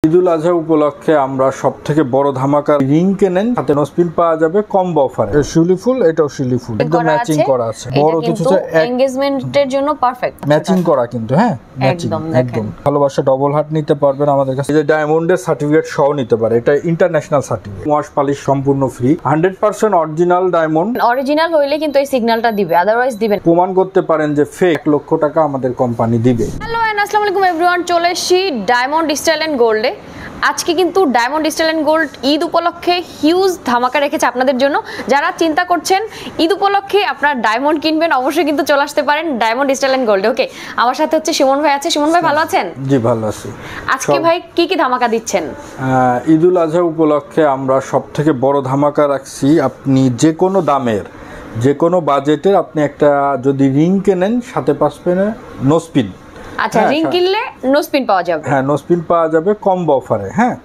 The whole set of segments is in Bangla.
ঈদুল আজহা উপলক্ষে আমরা সবথেকে বড় ধামাকা রিং কেনেন, সাথে নোজপিন পাওয়া যাবে কম্বো অফারে। শিউলি ফুল, এটাও শিউলি ফুল, একদম ম্যাচিং করা আছে। বড় কিছু এনগেজমেন্টের জন্য পারফেক্ট ম্যাচিং করা, কিন্তু হ্যাঁ ম্যাচিং একদম ভালোবাসা ডবল হার্ট নিতে পারবেন আমাদের কাছে। এই যে ডায়মন্ডের সার্টিফিকেট সহ নিতে পারে, এটা ইন্টারন্যাশনাল সার্টিফিকেট। ওয়াশ পালিশ সম্পূর্ণ ফ্রি, 100% অরিজিনাল ডায়মন্ড। অরিজিনাল হইলে কিন্তু এই সিগন্যালটা দিবে, আদারওয়াইজ দিবে না। প্রমাণ করতে পারেন যে ফেক, 1 লক্ষ টাকা আমাদের কোম্পানি দিবে। হ্যালো এন্ড আসসালামু আলাইকুম এভরিওয়ান, চলে এসেছি ডায়মন্ড স্টাইল এন্ড গোল্ডে। আজকে কিন্তু diamond style and gold Eid উপলক্ষে হিউজ ধামাকা রেখেছে আপনাদের জন্য। যারা চিন্তা করছেন ঈদ উপলক্ষে আপনার ডায়মন্ড কিনবেন, অবশ্যই কিন্তু চলে আসতে পারেন ডায়মন্ড স্টাইল এন্ড গোল্ডে। ওকে, আমার সাথে হচ্ছে সুমন ভাই আছে। সুমন ভাই ভালো আছেন? জি ভালো আছি। আজকে ভাই কি কি ধামাকা দিচ্ছেন? ঈদুল আজহা উপলক্ষে আমরা সবথেকে বড় ধামাকা রাখছি। আপনি যে কোনো দামের, যে কোনো বাজেটের আপনি একটা যদি রিং কেনেন, সাথে পাবেন নোজপিন। আচ্ছা, রিং কিনলে নোজপিন পাওয়া যাবে? হ্যাঁ, নোজপিন পাওয়া যাবে কম্বো অফারে। হ্যাঁ,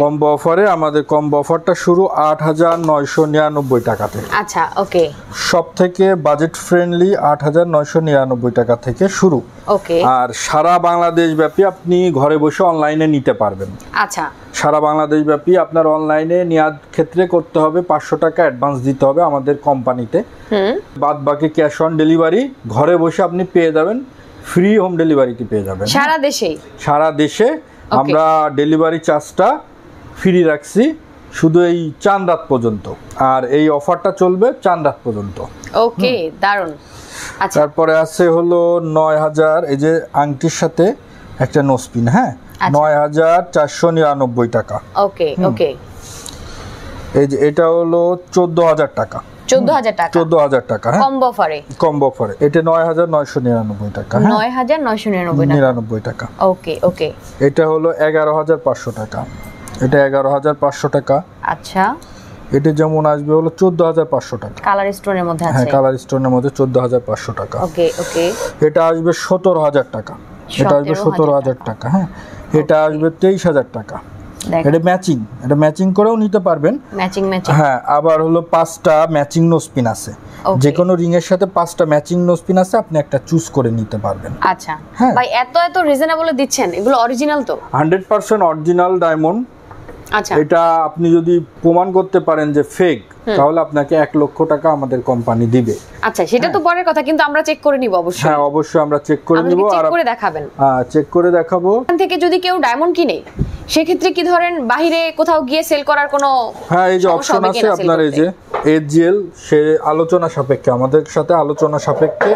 কম্বো অফারে। আমাদের কম্বো অফারটা শুরু ৮৯৯৯ টাকাতে। আচ্ছা, ওকে। সবথেকে বাজেট ফ্রেন্ডলি ৮৯৯৯ টাকা থেকে শুরু। ওকে। আর সারা বাংলাদেশ ব্যাপী আপনি ঘরে বসে অনলাইনে নিতে পারবেন। আচ্ছা, সারা বাংলাদেশ ব্যাপী আপনার অনলাইনে নেওয়ার ক্ষেত্রে করতে হবে 500 টাকা অ্যাডভান্স দিতে হবে আমাদের কোম্পানিতে। বাদ বাকি ক্যাশ অন ডেলিভারি ঘরে বসে আপনি পেয়ে যাবেন। ফ্রি হোম ডেলিভারিটি পেয়ে যাবেন সারা দেশে। আমরা ডেলিভারি চার্জটা ফ্রি রাখছি শুধু এই চাঁদ রাত পর্যন্ত, আর এই অফারটা চলবে চাঁদ রাত পর্যন্ত। ওকে, দারুন। আচ্ছা, তারপরে আছে হলো ৯০০০, এই যে আংটির সাথে একটা নোজপিন। হ্যাঁ, ৯৪৯৯ টাকা। ওকে ওকে। এই যে এটা হলো ১৪০০০ টাকা। ১৪০০০ টাকা। হ্যাঁ, কম্বো অফারে এটা ৯৯৯৯ টাকা। ৯৯৯৯ টাকা। ওকে ওকে। এটা হলো ১১৫০০ টাকা। এটা ১১৫০০ টাকা। আচ্ছা, এটা যেমন আসবে হলো ১৪৫০০ টাকা। কালার স্টোনের মধ্যে আছে। হ্যাঁ, কালার স্টোনের মধ্যে ১৪৫০০ টাকা। ওকে ওকে। এটা আসবে ১৭০০০ টাকা। এটা আসবে ১৭০০০ টাকা। হ্যাঁ, এটা আসবে ২৩০০০ টাকা। এটা ম্যাচিং করেও নিতে পারবেন। হ্যাঁ, আবার হলো 5টা ম্যাচিং নোজপিন আছে। যে কোনো রিং এর সাথে 5টা ম্যাচিং নোজপিন আছে, আপনি একটা চুজ করে নিতে পারবেন। আচ্ছা ভাই, এত রিজনেবল দিচ্ছেন, এগুলো অরিজিনাল তো? 100% অরিজিনাল ডায়মন্ড। আচ্ছা, এটা আপনি যদি প্রমাণ করতে পারেন যে ফেক, তাহলে আপনাকে 1 লক্ষ টাকা আমাদের কোম্পানি দিবে। আচ্ছা, সেটা তো পরের কথা, কিন্তু আমরা চেক করে নিব অবশ্যই। হ্যাঁ, অবশ্যই আমরা চেক করে নিব। আর চেক করে দেখাবেন? হ্যাঁ, চেক করে দেখাবো। এখান থেকে যদি কেউ ডায়মন্ড কিনে, সেক্ষেত্রে কি ধরেন বাইরে কোথাও গিয়ে সেল করার কোনো? হ্যাঁ, এই যে অপশন আছে আপনার, এই যে এজিএল, সে আলোচনা সাপেক্ষে আমাদের সাথে আলোচনা সাপেক্ষে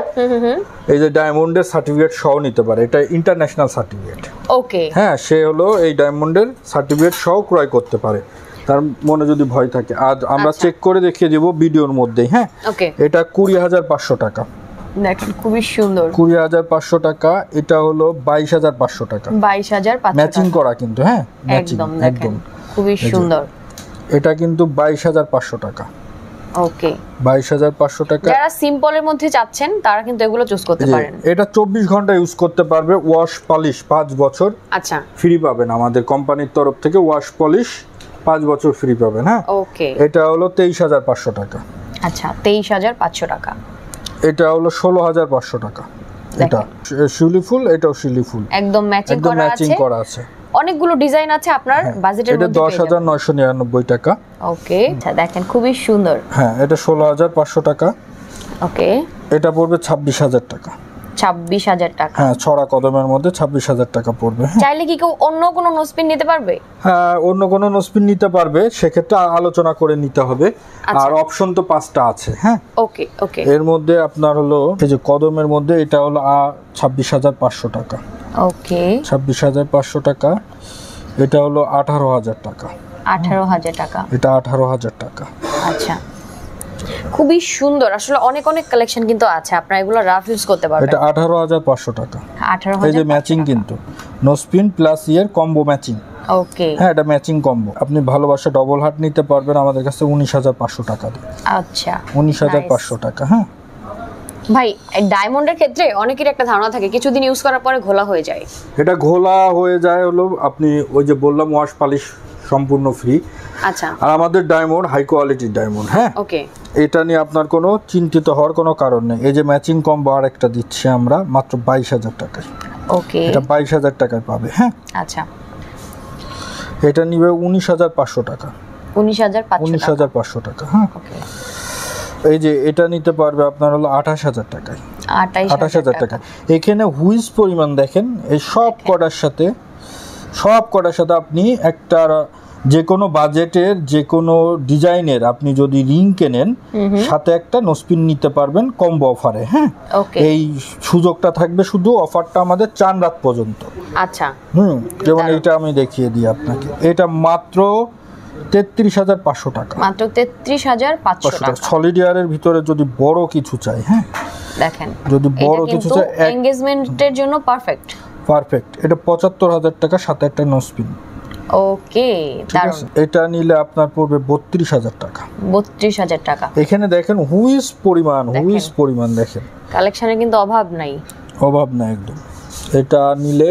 এই যে ডায়মন্ডের সার্টিফিকেট সহ নিতে পারে। এটা ইন্টারন্যাশনাল সার্টিফিকেট। ওকে। হ্যাঁ, সে হলো এই ডায়মন্ডের সার্টিফিকেট সহ ক্রয় করতে পারে, তার মনে যদি ভয় থাকে। আজ আমরা চেক করে দেখিয়ে দেব ভিডিওর মধ্যেই। হ্যাঁ, এটা ২০৫০০ টাকা। দেখেন, খুবই সুন্দর। ২০৫০০ টাকা। এটা হলো ২২৫০০ টাকা। ২২৫০০ ম্যাচিং করা কিন্তু। হ্যাঁ, একদম খুবই সুন্দর। এটা কিন্তু ২২৫০০ টাকা। ওকে, ২২৫০০ টাকা। যারা সিম্পলের মধ্যে চাচ্ছেন তারা কিন্তু এগুলো চুজ করতে পারেন। এটা ২৪ ঘন্টা ইউজ করতে পারবে। ওয়াশ পলিশ 5 বছর আচ্ছা ফ্রি পাবেন আমাদের কোম্পানির তরফ থেকে। ওয়াশ পলিশ 5 বছর ফ্রি পাবেন। হ্যাঁ, ওকে। এটা হলো ২৩৫০০ টাকা। আচ্ছা, ২৩৫০০ টাকা। এটা হলো ১৬৫০০ টাকা। এটা শিউলি ফুল, এটাও শিউলি ফুল, একদম ম্যাচিং করা আছে। অনেকগুলো ডিজাইন আছে আপনার বাজেটের মধ্যে। এটা ১০৯৯৯ টাকা। ওকে, আচ্ছা দেখেন, খুবই সুন্দর। হ্যাঁ, এটা ১৬৫০০ টাকা। ওকে, এটা পড়বে ২৬০০০ টাকা। ২৬০০০ টাকা। হ্যাঁ, ছড়া কদমের মধ্যে ২৬০০০ টাকা পড়বে। চাইলে কি কেউ অন্য কোনো নোজপিন নিতে পারবে? হ্যাঁ, অন্য কোনো নোজপিন নিতে পারবে, সেক্ষেত্রে আলোচনা করে নিতে হবে। আর অপশন তো 5টা আছে। হ্যাঁ, ওকে ওকে। এর মধ্যে আপনার হলো এই যে কদমের মধ্যে, এটা হলো ২৬৫০০ টাকা। ওকে, ২৬৫০০ টাকা। এটা হলো ১৮০০০ টাকা। ১৮০০০ টাকা। এটা ১৮০০০ টাকা। আচ্ছা, খুবই সুন্দর। আসলে অনেক কালেকশন কিন্তু আছে, আপনারা এগুলো রাফ ইউজ করতে পারবেন। এটা ১৮৫০০ টাকা। ১৮০০০। এই যে ম্যাচিং কিন্তু নোজপিন প্লাস ইয়ার কম্বো ম্যাচিং। ওকে। হ্যাঁ, এটা ম্যাচিং কম্বো। আপনি ভালোবাসা ডবল হার্ট নিতে পারবেন আমাদের কাছে ১৯৫০০ টাকা দিয়ে। আচ্ছা, ১৯৫০০ টাকা। হ্যাঁ ভাই, ডায়মন্ডের ক্ষেত্রে অনেকের একটা ধারণা থাকে কিছুদিন ইউজ করার পরে ঘোলা হয়ে যায়। এটা ঘোলা হয়ে যায় হলো, আপনি ওই যে বললাম ওয়াশ পালিশ সম্পূর্ণ ফ্রি। আচ্ছা, আর আমাদের ডায়মন্ড হাই কোয়ালিটির ডায়মন্ড। হ্যাঁ, ওকে। এটা নিয়ে আপনার কোনো চিন্তিত হওয়ার কোনো কারণ নেই। এই যে ম্যাচিং কম্বো আর একটা দিচ্ছি আমরা মাত্র ২২০০০ টাকায়। ওকে, এটা ২২০০০ টাকায় পাবে। হ্যাঁ, আচ্ছা। এটা নিবে 19,500 টাকা। 19,500 টাকা। হ্যাঁ, ওকে। এই যে এটা নিতে পারবে আপনার হলো 28,000 টাকায়। 28,000 টাকা। এখানে হুইজ পরিমাণ দেখেন, এই সব কটার সাথে আপনি একটা যে কোনো বাজেটের যে কোনো ডিজাইনের আপনি যদি রিং কেনেন সাথে একটা নোসপিন নিতে পারবেন কম্বো অফারে। হ্যাঁ, এই সুযোগটা থাকবে, শুধু অফারটা আমাদের 4 রাত পর্যন্ত। আচ্ছা, যেমন এটা আমি দেখিয়ে দিই আপনাকে, এটা মাত্র 33,500 টাকা। মাত্র 33,500 টাকা। সলিড ইয়ারের ভিতরে যদি বড় কিছু চাই, হ্যাঁ দেখেন, যদি বড় কিছু চাই, এনগেজমেন্টের জন্য পারফেক্ট। এটা 75,000 টাকা সাথে একটা নোসপিন। ওকে, দারুন। এটা নিলে আপনার পড়বে 32,000 টাকা। 32,000 টাকা। এখানে দেখেন হুইজ পরিমাণ দেখেন, কালেকশনের কিন্তু অভাব নাই একদম। এটা নিলে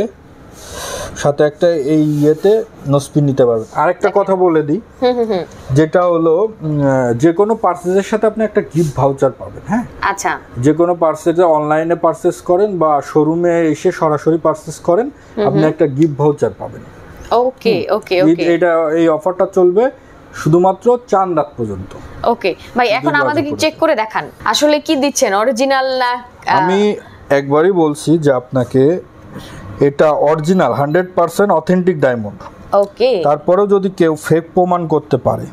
সাথে একটা এই ইয়েতে নোসপিন নিতে পারবেন। আরেকটা কথা বলে দিই, যেটা হলো যে কোনো পারচেজের সাথে আপনি একটা গিফট ভাউচার পাবেন। হ্যাঁ, আচ্ছা, যে কোনো পারচেজে অনলাইনে পারচেজ করেন বা শোরুমে এসে সরাসরি পারচেজ করেন, আপনি একটা গিফট ভাউচার পাবেন। ওকে। এটা এই অফারটা চলবে শুধুমাত্র 4 রাত পর্যন্ত। ওকে ভাই, এখন আমাদেরকে চেক করে দেখান আসলে কি দিচ্ছেন, অরিজিনাল না। আমি একবারই বলছি যে আপনাকে এটা অরিজিনাল 100% অথেন্টিক ডায়মন্ড। ওকে, তারপরেও যদি কেউ ফেক প্রমাণ করতে পারে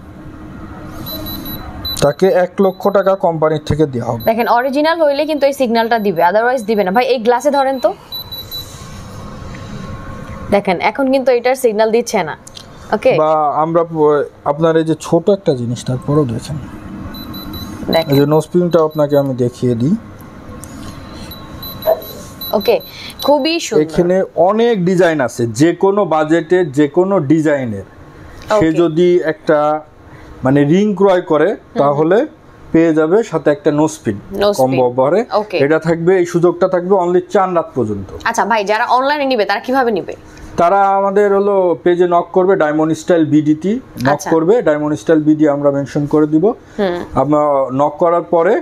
তাকে 1 লক্ষ টাকা কোম্পানির থেকে দেওয়া হবে। দেখেন, অরিজিনাল হইলে কিন্তু এই সিগন্যালটা দিবে, আদারওয়াইজ দিবে না। ভাই এই গ্লাসে ধরেন তো, দেখেন এখন কিন্তু এটার সিগন্যাল দিচ্ছে না। ওকে, বা আমরা আপনার এই যে ছোট একটা জিনিস, তারপরেও দেখেন, এই যে নোসপিনটা আপনাকে আমি দেখিয়ে দিই। ওকে, খুবই সুন্দর। এখানে অনেক ডিজাইন আছে, যে কোনো বাজেটে যে কোনো ডিজাইনের। সে যদি একটা মানে রিং ক্রয় করে তাহলে পেয়ে যাবে সাথে একটা নোসপিন কম্বো অফারে। এটা থাকবে, এই সুযোগটা থাকবে অনলি 4 রাত পর্যন্ত। আচ্ছা ভাই, যারা অনলাইনে নিবে তারা কিভাবে নিবে? তারা আমাদের হলো পেজে নক করবে, ডায়মন্ড স্টাইল বিডিটি নক করবে, ডায়মন্ড স্টাইল বিডি আমরা মেনশন করে দিব। আমরা নক করার পরে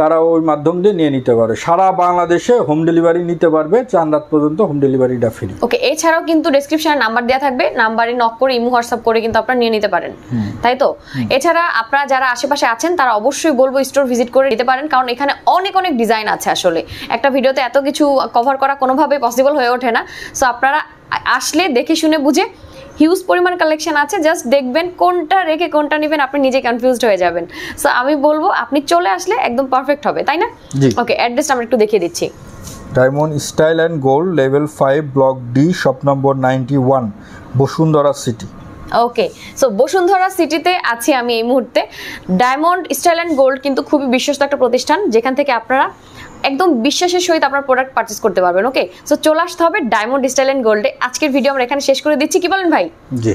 তারা ওই মাধ্যম দিয়ে নিয়ে নিতে পারে। সারা বাংলাদেশে হোম ডেলিভারি নিতে পারবে, 4 রাত পর্যন্ত হোম ডেলিভারিটা ফ্রি। ওকে, এছাড়াও কিন্তু ডেসক্রিপশনে নাম্বার দেওয়া থাকবে, নাম্বারে নক করে ইমো হোয়াটসঅ্যাপ করে কিন্তু আপনারা নিয়ে নিতে পারেন, তাই তো? এছাড়া আপনারা যারা আশেপাশে আছেন তারা অবশ্যই বলবো স্টোর ভিজিট করে নিতে পারেন, কারণ এখানে অনেক ডিজাইন আছে। আসলে একটা ভিডিওতে এত কিছু কভার করা কোনোভাবে পসিবল হয়ে ওঠে না। সো আপনারা আসলে দেখে শুনে বুঝে, হিউজ পরিমাণ কালেকশন আছে, জাস্ট দেখবেন কোনটা রেখে কোনটা নেবেন, আপনি নিজে কনফিউজড হয়ে যাবেন। সো আমি বলবো আপনি চলে আসলে একদম পারফেক্ট হবে, তাই না? ওকে, অ্যাড্রেসটা আমরা একটু দেখিয়ে দিচ্ছি। Diamond style and gold, level 5, block D, shop number 91, Bashundhara city. Okay, so Bashundhara সিটিতে আছি আমি এই মুহূর্তে। ডায়মন্ড স্টাইল অ্যান্ড গোল্ড কিন্তু খুবই বিশ্বস্ত একটা প্রতিষ্ঠান, যেখান থেকে আপনারা একদম বিশ্বাসের সহিত আপনার প্রোডাক্ট পারচেজ করতে পারবেন। ওকে, সো চলে আসতে হবে ডায়মন্ড স্টাইল অ্যান্ড গোল্ডে। আজকের ভিডিও আমরা এখানে শেষ করে দিচ্ছি, কি বলেন ভাই? জি।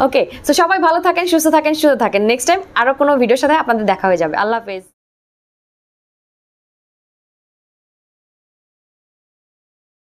ওকে, সো সবাই ভালো থাকেন, সুস্থ থাকেন। নেক্সট টাইম আরো কোনো ভিডিওর সাথে আপনাদের দেখা হয়ে যাবে। আল্লাহ হাফেজ।